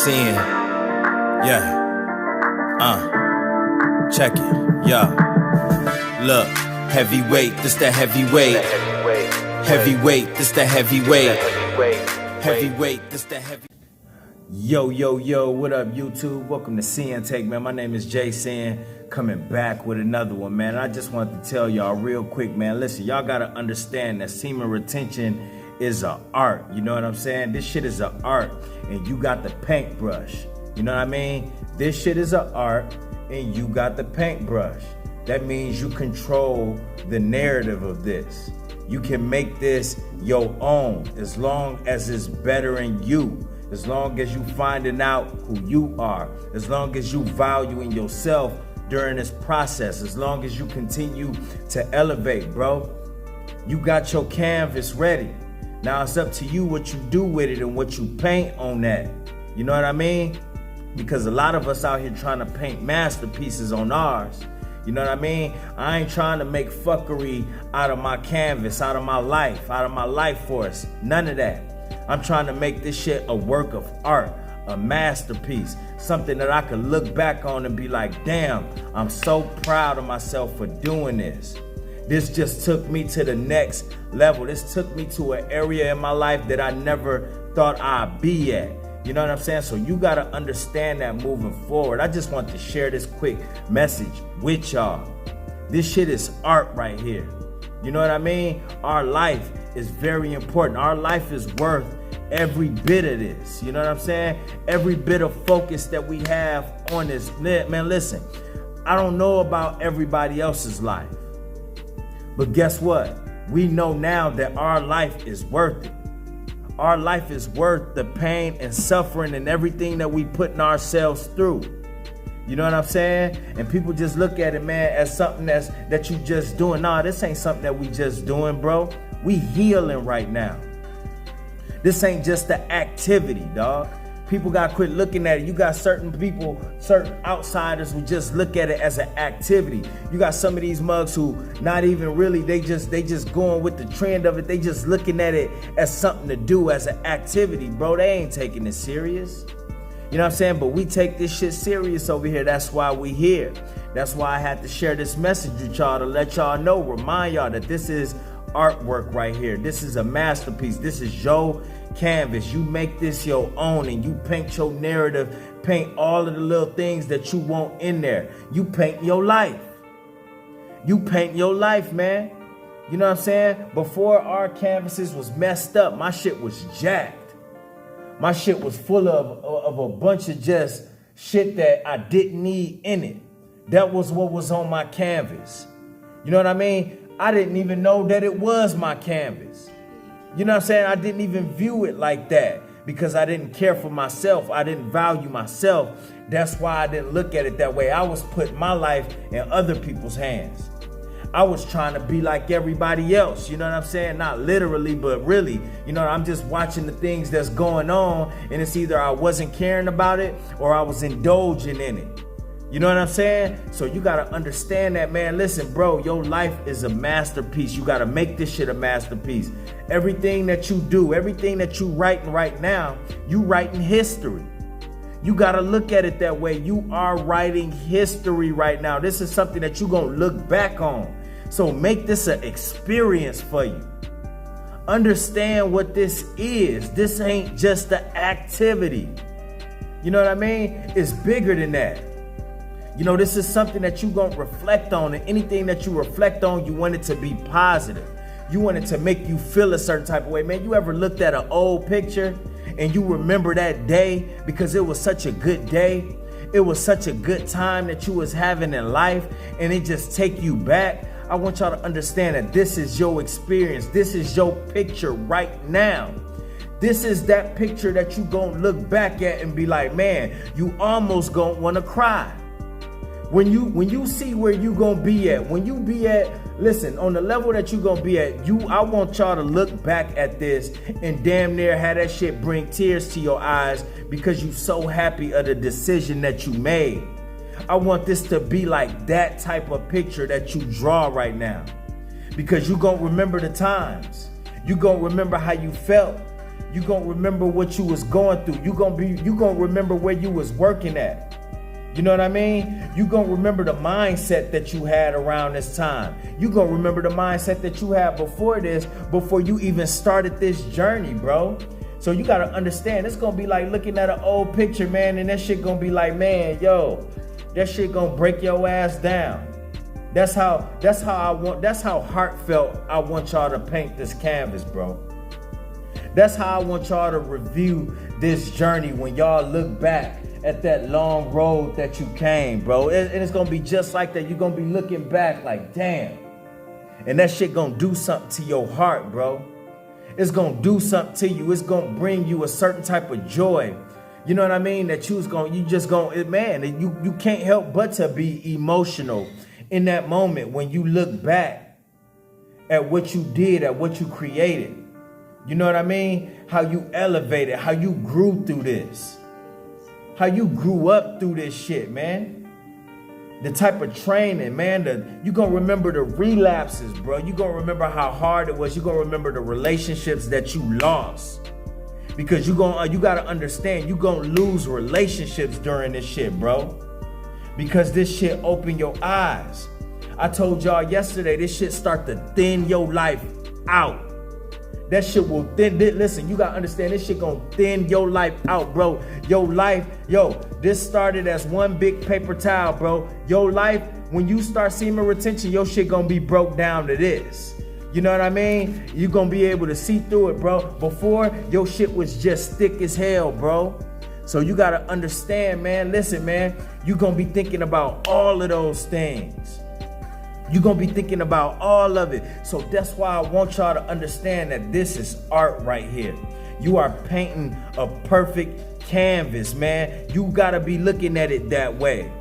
Sin. Yeah. Check it. Yeah. Look. Heavyweight, this the heavyweight. Heavyweight, this the heavyweight. Heavyweight, this the heavy. Yo, what up, YouTube? Welcome to Sinn-Take, man. My name is Sin, coming back with another one, man. I just wanted to tell y'all real quick, man. Listen, y'all gotta understand that semen retention is an art. You know what I'm saying? This shit is an art, and you got the paintbrush. You know what I mean? This shit is an art, and you got the paintbrush. That means you control the narrative of this. You can make this your own as long as it's bettering you. As long as you finding out who you are, as long as you valuing yourself during this process, as long as you continue to elevate, bro. You got your canvas ready. Now it's up to you what you do with it and what you paint on that. You know what I mean? Because a lot of us out here trying to paint masterpieces on ours. You know what I mean? I ain't trying to make fuckery out of my canvas, out of my life force. None of that. I'm trying to make this shit a work of art, a masterpiece, something that I could look back on and be like, damn, I'm so proud of myself for doing this. This just took me to the next level. This took me to an area in my life that I never thought I'd be at. You know what I'm saying? So you gotta understand that moving forward. I just want to share this quick message with y'all. This shit is art right here. You know what I mean? Our life is very important. Our life is worth every bit of this. You know what I'm saying? Every bit of focus that we have on this. Man, listen, I don't know about everybody else's life, but guess what? We know now that our life is worth it. Our life is worth the pain and suffering and everything that we putting ourselves through. You know what I'm saying? And people just look at it, man, as something that you just doing. Nah, this ain't something that we just doing, bro. We healing right now. This ain't just the activity, dog. People gotta quit looking at it. You got certain people, certain outsiders who just look at it as an activity. You got some of these mugs who not even really, they just going with the trend of it. They just looking at it as something to do, as an activity, bro. They ain't taking it serious. You know what I'm saying? But we take this shit serious over here. That's why we here. That's why I had to share this message with y'all to let y'all know, remind y'all that this is artwork right here. This is a masterpiece. This is your canvas. You make this your own and you paint your narrative, paint all of the little things that you want in there. You paint your life. You paint your life, man. You know what I'm saying? Before our canvases was messed up, my shit was jacked. My shit was full of a bunch of just shit that I didn't need in it. That was what was on my canvas. You know what I mean? I didn't even know that it was my canvas. You know what I'm saying? I didn't even view it like that because I didn't care for myself. I didn't value myself. That's why I didn't look at it that way. I was putting my life in other people's hands. I was trying to be like everybody else. You know what I'm saying? Not literally, but really. You know, I'm just watching the things that's going on, and it's either I wasn't caring about it or I was indulging in it. You know what I'm saying? So you got to understand that, man. Listen, bro, your life is a masterpiece. You got to make this shit a masterpiece. Everything that you do, everything that you writing right now, you writing history. You got to look at it that way. You are writing history right now. This is something that you're going to look back on. So make this an experience for you. Understand what this is. This ain't just the activity. You know what I mean? It's bigger than that. You know, this is something that you're going to reflect on, and anything that you reflect on, you want it to be positive. You want it to make you feel a certain type of way. Man, you ever looked at an old picture and you remember that day because it was such a good day? It was such a good time that you was having in life, and it just take you back. I want y'all to understand that this is your experience. This is your picture right now. This is that picture that you gonna look back at and be like, man, you almost gonna wanna cry. When you see where you gonna be at, when you be at, listen, on the level that you gonna be at, I want y'all to look back at this and damn near have that shit bring tears to your eyes because you so happy of the decision that you made. I want this to be like that type of picture that you draw right now, because you gonna remember the times. You gonna remember how you felt. You gonna remember what you was going through. You gonna remember where you was working at. You know what I mean? You gonna remember the mindset that you had around this time. You gonna remember the mindset that you had before this, before you even started this journey, bro. So you gotta understand, it's gonna be like looking at an old picture, man, and that shit gonna be like, man, yo, that shit gonna break your ass down. That's how heartfelt I want y'all to paint this canvas, bro. That's how I want y'all to review this journey when y'all look back at that long road that you came, bro. And it's gonna be just like that. You're gonna be looking back like, damn. And that shit gonna do something to your heart, bro. It's gonna do something to you. It's gonna bring you a certain type of joy. You know what I mean? That you can't help but to be emotional in that moment when you look back at what you did, at what you created. You know what I mean? How you elevated, how you grew through this. How you grew up through this shit, man. The type of training, man. You gonna remember the relapses, bro. You gonna remember how hard it was. You gonna remember the relationships that you lost. Because you gotta understand, you gonna lose relationships during this shit, bro. Because this shit open your eyes. I told y'all yesterday, this shit start to thin your life out. That shit will thin. Listen, you gotta understand, this shit gonna thin your life out, bro. Your life, this started as one big paper towel, bro. Your life, when you start semen retention, your shit gonna be broke down to this. You know what I mean? You gonna be able to see through it, bro. Before, your shit was just thick as hell, bro. So you gotta understand, man. Listen, man, you gonna be thinking about all of those things. You're going to be thinking about all of it. So that's why I want y'all to understand that this is art right here. You are painting a perfect canvas, man. You got to be looking at it that way.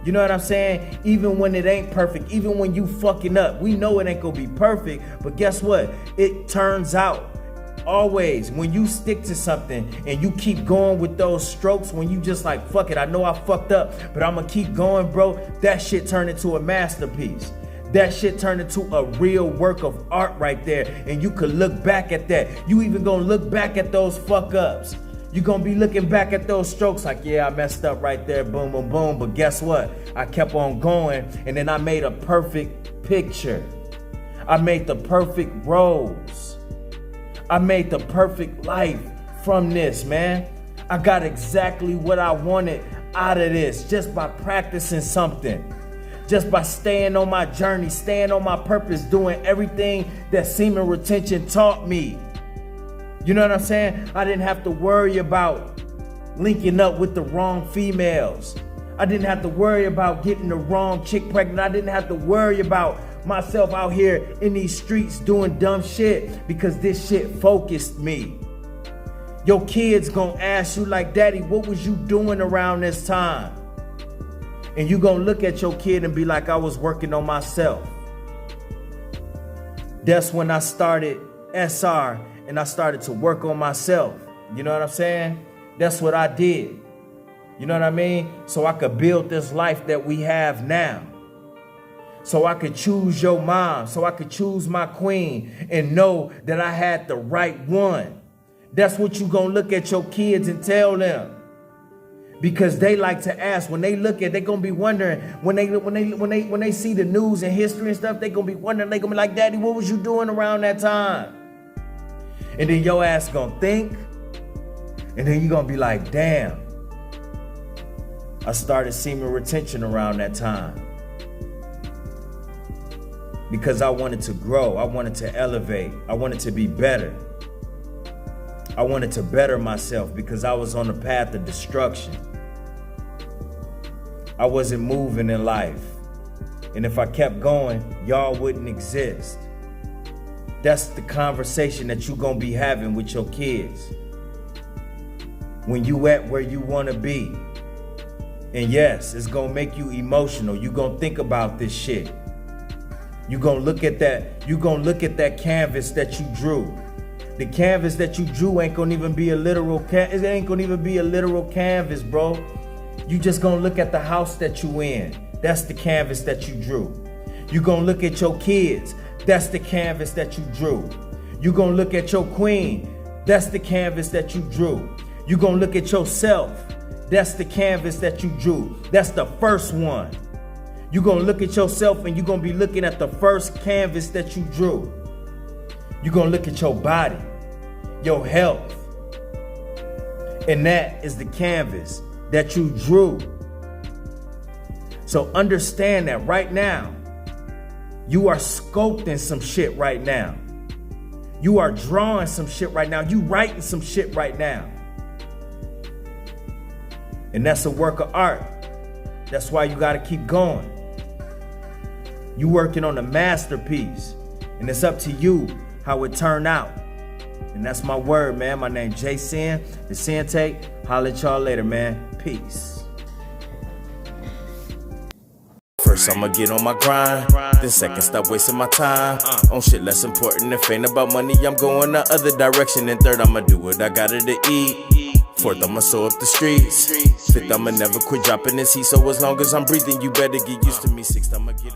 You know what I'm saying? Even when it ain't perfect, even when you fucking up, we know it ain't going to be perfect. But guess what? It turns out. Always, when you stick to something and you keep going with those strokes, when you just like, fuck it, I know I fucked up, but I'm going to keep going, bro. That shit turned into a masterpiece. That shit turned into a real work of art right there. And you could look back at that. You even gonna look back at those fuck ups. You're gonna be looking back at those strokes like, yeah, I messed up right there, boom, boom, boom. But guess what? I kept on going and then I made a perfect picture. I made the perfect rose. I made the perfect life from this, man. I got exactly what I wanted out of this just by practicing something. Just by staying on my journey, staying on my purpose, doing everything that semen retention taught me. You know what I'm saying? I didn't have to worry about linking up with the wrong females. I didn't have to worry about getting the wrong chick pregnant. I didn't have to worry about myself out here in these streets doing dumb shit because this shit focused me. Your kids gonna ask you like, Daddy, what was you doing around this time? And you gonna look at your kid and be like, I was working on myself. That's when I started SR and I started to work on myself. You know what I'm saying? That's what I did. You know what I mean? So I could build this life that we have now. So I could choose your mom. So I could choose my queen and know that I had the right one. That's what you gonna look at your kids and tell them. Because they like to ask, when they look at, they gonna be wondering, when they see the news and history and stuff, they gonna be wondering, they gonna be like, Daddy, what was you doing around that time? And then your ass gonna think, and then you gonna be like, damn, I started semen retention around that time. Because I wanted to grow, I wanted to elevate, I wanted to be better. I wanted to better myself because I was on the path of destruction. I wasn't moving in life. And if I kept going, y'all wouldn't exist. That's the conversation that you're gonna be having with your kids. When you at where you wanna be. And yes, it's gonna make you emotional. You're gonna think about this shit. You're gonna look at that canvas that you drew. The canvas that you drew ain't gonna even be a literal canvas. It ain't gonna even be a literal canvas, bro. You just gonna look at the house that you in. That's the canvas that you drew. You gonna look at your kids. That's the canvas that you drew. You gonna look at your queen. That's the canvas that you drew. You're gonna look at yourself. That's the canvas that you drew. That's the first one. You're gonna look at yourself and you're gonna be looking at the first canvas that you drew. You're gonna look at your body, your health. And that is the canvas that you drew. So understand that right now, you are sculpting some shit right now. You are drawing some shit right now. You writing some shit right now. And that's a work of art. That's why you gotta keep going. You working on a masterpiece. And it's up to you how it turned out. And that's my word, man. My name Jay Sin, the Sinn-Take. Holla at y'all later, man. Peace. First I'ma get on my grind, then second stop wasting my time on shit less important. If ain't about money, I'm going the other direction. And third, I'ma do what I gotta to eat. Fourth, I'ma sew up the streets. Fifth, I'ma never quit dropping this heat. So as long as I'm breathing, you better get used to me. Sixth, I'ma get